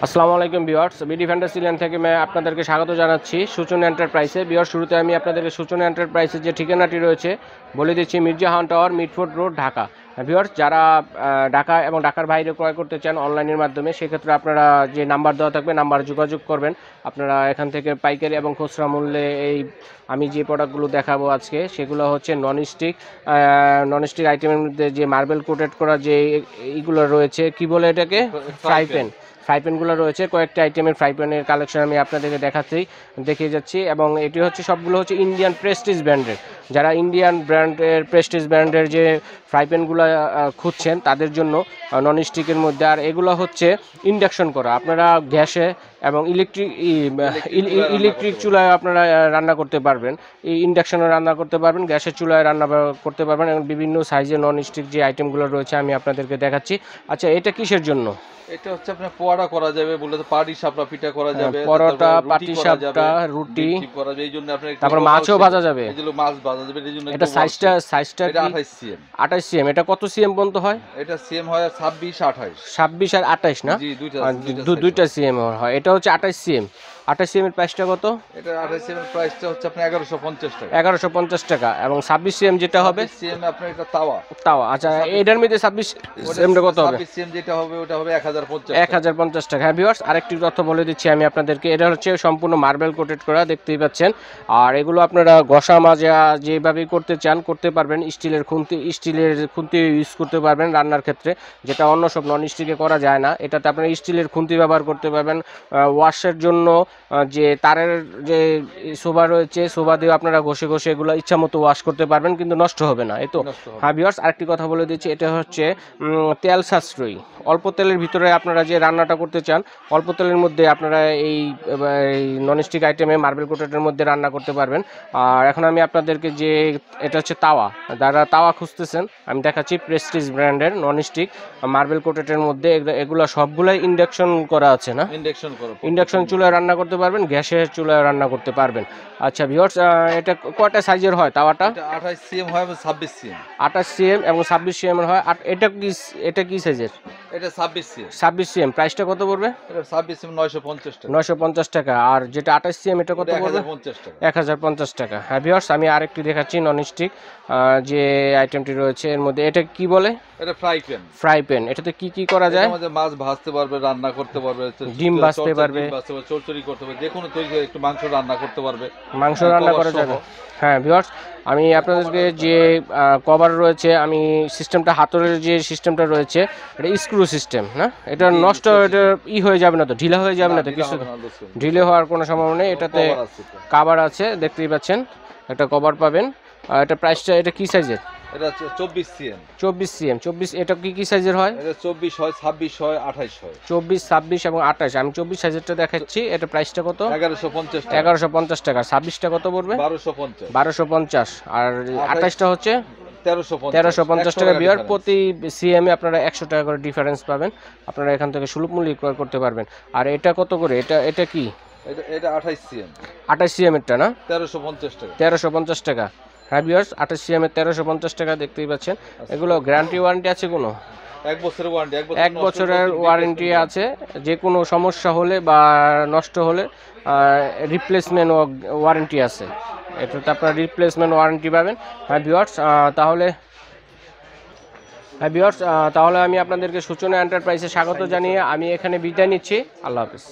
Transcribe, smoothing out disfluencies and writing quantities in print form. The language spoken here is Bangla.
আসসালামু আলাইকুম ভিউয়ার্স, বিডি ফ্যান্টাসি ল্যান্ড থেকে আমি আপনাদেরকে স্বাগত জানাচ্ছি সূচনা এন্টারপ্রাইজে। ভিউয়ার্স, শুরুতে আমি আপনাদেরকে সূচনা এন্টারপ্রাইজের যে ঠিকানাটি রয়েছে বলে দিচ্ছি, Mirjahan tower, Midford road, Dhaka. Viewers, যারা ঢাকা এবং ঢাকার বাইরে ক্রয় করতে চান অনলাইনের মাধ্যমে, সেক্ষেত্রে আপনারা যে নাম্বার দেওয়া থাকবে নাম্বার যোগাযোগ করবেন। আপনারা এখান থেকে পাইকারি এবং খুচরা মূল্যে আমি যে প্রোডাক্টগুলো দেখাবো আজকে, সেগুলো হচ্ছে ননস্টিক আইটেমের মধ্যে যে মার্বেল কোটেড করা যে এইগুলো রয়েছে, কি বলে এটাকে, ফ্রাই প্যানগুলো রয়েছে। কয়েকটি আইটেমের ফ্রাই প্যানের কালেকশন আমি আপনাদেরকে দেখিয়ে যাচ্ছি, এবং এটি হচ্ছে সবগুলো হচ্ছে ইন্ডিয়ান প্রেস্টিজ ব্র্যান্ডের। যারা ইন্ডিয়ান ব্র্যান্ডের প্রেস্টিজ ব্র্যান্ডের যে ফ্রাই প্যানগুলো খুঁজছেন তাদের জন্য ননস্টিকের মধ্যে। আর এগুলো হচ্ছে ইন্ডাকশন করা, আপনারা গ্যাসে এবং ইলেকট্রিক চুলায় আপনারা রান্না করতে পারবেন, এই ইন্ডাকশনে রান্না করতে পারবেন, গ্যাসের চুলায় রান্না করতে পারবেন, এবং বিভিন্ন সাইজের ননস্টিক যে আইটেমগুলো রয়েছে আমি আপনাদেরকে দেখাচ্ছি। আচ্ছা, এটা কিসের জন্য? এটা হচ্ছে আপনার পোয়াড়া করা যাবে, বলে তো পাটি সাপটা পিঠা করা যাবে, পরোটা, পাটি সাপটা, রুটি করা যাবে। এইজন্য আপনি তারপর মাছও ভাজা যাবে, এগুলো মাছ ভাজা যাবে। এইজন্য এটা সাইজটা এটা 28 সিএম। 28 সিএম। এটা কত সিএম পর্যন্ত হয়? এটা সিএম হয় 26 28। 26 আর 28 না? জি, দুইটা সিএম হয়। এটা হচ্ছে 28 সিএম। 28 সিএম এর প্রাইসটা কত? এটা 28 সিএম এর প্রাইসটা হচ্ছে আপনার 1150 টাকা। 1150 টাকা। এবং 26 সিএম যেটা হবে, সিএম আপনার এটা তাওয়া। আচ্ছা, এটার মধ্যে 26 সিএমটা কত হবে? 26 সিএম যেটা হবে ওটা হবে 1050 1050 টাকা। হ্যাঁ ভিউয়ার্স, আরেকটি তথ্য বলে দিচ্ছি আমি আপনাদেরকে। এটা হচ্ছে সম্পূর্ণ মার্বেল কোটেড করা, দেখতেই পাচ্ছেন। আর এগুলো আপনারা ঘষা মাজা যেভাবে করতে চান করতে পারবেন। স্টিলের খুন্তি ইউজ করতে পারবেন রান্নার ক্ষেত্রে, যেটা অন্য সব নন স্টিকে করা যায় না। এটাতে আপনারা স্টিলের খুন্তি ব্যবহার করতে পারবেন। ওয়াশের জন্য যে তারের যে সোভা রয়েছে, সোভা দিয়ে আপনারা ঘষে এগুলো ইচ্ছা মতো ওয়াশ করতে পারবেন, কিন্তু নষ্ট হবে না। এই তো। হ্যাঁ ভিউয়ার্স, আরেকটি কথা বলে দিচ্ছি, এটা হচ্ছে তেল সাশ্রয়ী। অল্প তেলের ভিতরে আপনারা যে রান্নাটা করতে চান, অল্প তেলের মধ্যে আপনারা এই ননস্টিক আইটেমে মার্বেল কোটেডের মধ্যে রান্না করতে পারবেন। আর এখন আমি আপনাদেরকে যে এটা হচ্ছে তাওয়া, যারা তাওয়া খুঁজতেছেন আমি দেখাচ্ছি, প্রেস্টিজ ব্র্যান্ডের ননস্টিক মার্বেল কোটেডের মধ্যে। এগুলো সবগুলাই ইন্ডাকশন করা আছে না? ইন্ডাকশন চুলায় রান্না করতে পারবেন, গ্যাসের চুলায় রান্না করতে পারবেন। আচ্ছা ভিউয়ার্স, এটা কয়টা সাইজের হয় তাওয়াটা? 28 সিএম হয় এবং 26 সিএম। 28 সিএম এবং 26 সিএম এর হয়। আর এটা কি সাইজের? এটা 26 সিএম। 26 সিএম। প্রাইসটা কত পড়বে? এটা 26 সিএম 950 টাকা। 950 টাকা। আর যেটা 28 সিএম এটা কত পড়বে? 1050 টাকা। 1050 টাকা। হ্যাঁ ভিউয়ার্স, আমি আরেকটি দেখাচ্ছি ননস্টিক যে আইটেমটি রয়েছে এর মধ্যে। এটা কি বলে? এটা ফ্রাই প্যান। এটাতে কি করা যায়? এর মধ্যে মাছ ভাজতে পারবে, রান্না করতে পারবে, ডিম ভাজতে পারবে, চচ্চড়ি করতে পারবে, যে কোনো তৈরি একটু মাংস রান্না করতে পারবে, মাংস রান্না করা যাবে। হ্যাঁ ভিউয়ার্স, আমি আপনাদেরকে যে কভার রয়েছে, আমি সিস্টেমটা হাতলের যে সিস্টেমটা রয়েছে, এটা স্ক্রু সিস্টেম না? এটা নষ্ট, এটা হয়ে যাবে না তো, ঢিলা হয়ে যাবে না তো? কিছু ঢিলে হওয়ার কোনো সম্ভাবনা নেই। এটাতে কভার আছে, দেখতেই পাচ্ছেন, একটা কভার পাবেন। আর এটা প্রাইসটা, এটা কি সাইজের? এটা 24 সিএম। 24 সিএম। 24। এটা কি সাইজের হয়? এটা 24 হয়, 26 হয়, 28 হয়। 24, 26 এবং 28। আমি 24 সাইজেরটা দেখাচ্ছি। এটা প্রাইসটা কত? 1150 টাকা। 1150 টাকা। 26টা কত পড়বে? 1250। 1250। আর 28টা হচ্ছে 1350 টাকা। বিয়ার প্রতি সিএম এ আপনারা 100 টাকা করে ডিফারেন্স পাবেন। আপনারা এখান থেকে সুলভ মূল্যে ক্রয় করতে পারবেন। আর এটা কত করে? এটা কি? এটা 28 সিএম। 28 সিএম এরটা না? 1350 টাকা। 1350 টাকা। হ্যাঁ ভিউয়ার্স, 28 সিএম এর 1350 টাকা, দেখতেই পাচ্ছেন। এগুলো গ্যারান্টি ওয়ারেন্টি আছে কোনো? 1 বছরের ওয়ারেন্টি। 1 বছরের ওয়ারেন্টি আছে। যে কোনো সমস্যা হলে বা নষ্ট হলে রিপ্লেসমেন্ট ওয়ারেন্টি আছে। এটাতে আপনারা রিপ্লেসমেন্ট ওয়ারেন্টি পাবেন। হ্যাঁ ভিউয়ার্স, তাহলে আমি আপনাদেরকে সূচনা এন্টারপ্রাইজে স্বাগত জানিয়ে আমি এখানে বিদায় নিচ্ছি। আল্লাহ হাফেজ।